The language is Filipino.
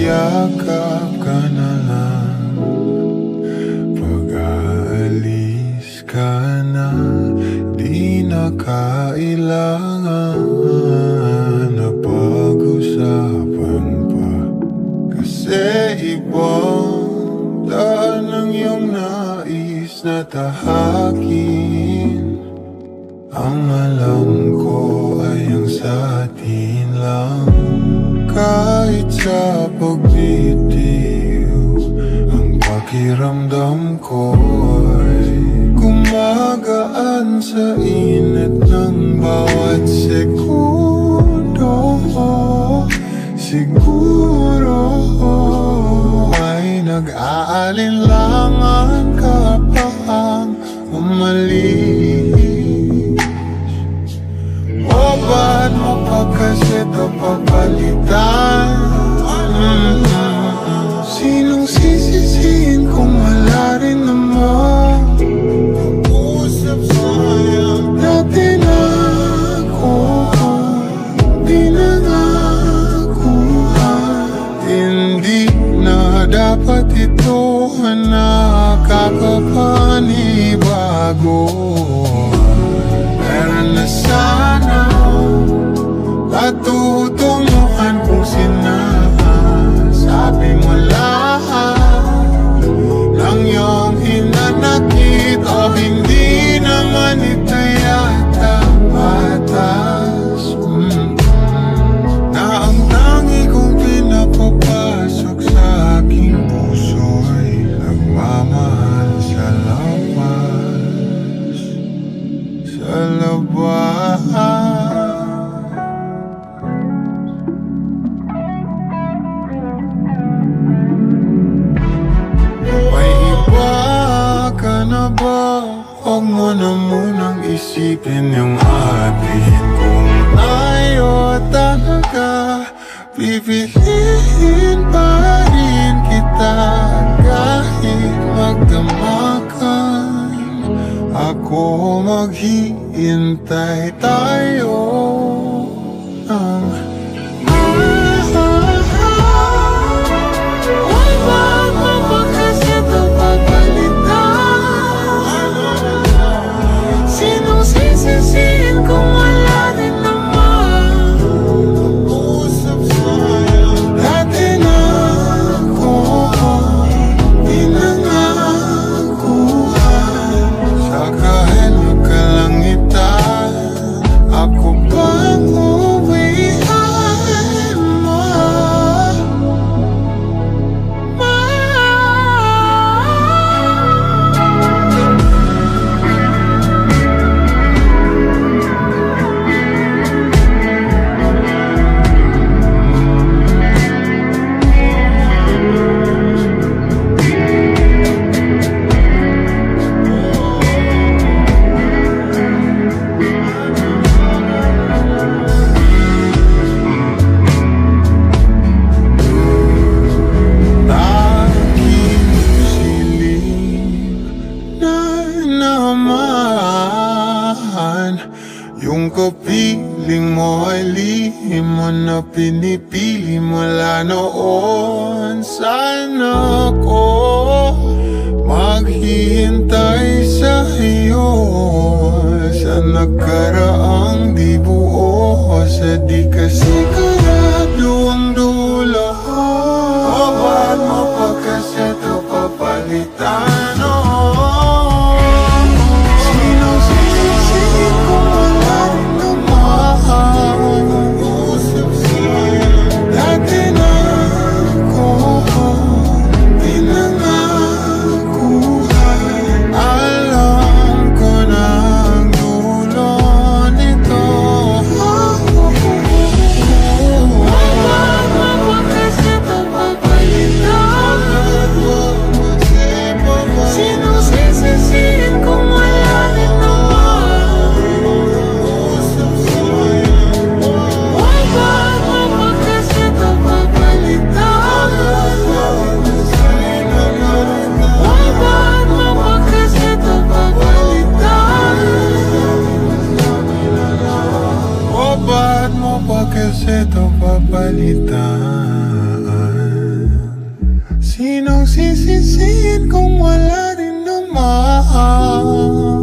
Yakap ka na lang, pag-aalis ka na, di na kailangan na pag-usapan pa. Kasi ibang daan ang iyong nais na tahakin. Ang alam ko ay ang sa atin lang. Kahit sa pagbitiw, ang pakiramdam ko'y gumagaan sa init ng bawat segundo. Siguro ay nag-aalinlangan ka pa ang umalis. O ba't mo pa kasi ito papalitan? Sinong sisisihin kung wala rin naman? Pag-usap sayang dati na ako, pinangakuhan. Hindi na dapat ito na kakapanibago. Meron na sana patutunguhan kung sinasabi mo lahat ng iyong hinanakit. O hindi naman ito yata patas, na ang tangi kong pinapapasok sa aking puso'y nagmamahal sa labas, sa labas. Huwag mo na munang isipin yung atin. Kung ayaw talaga, pipiliin pa rin kita. Kahit magdamakan, ako maghihintay tayo ng sisisihin kung wala rin naman. Pag-usap sayang dati na ako, pinangakuhan. Sa kahit nagkalangitan, ako bang uwian mo? Yung kapiling mo ay lihim mo na pinipili mula noon. Sana ko maghihintay sa iyo sa nakaraang di buo, sa di kasi karado ang dulo. O ba't mo pa kasi ito papalitan? ito papalitan? Sinong sisisihin kung wala rin naman?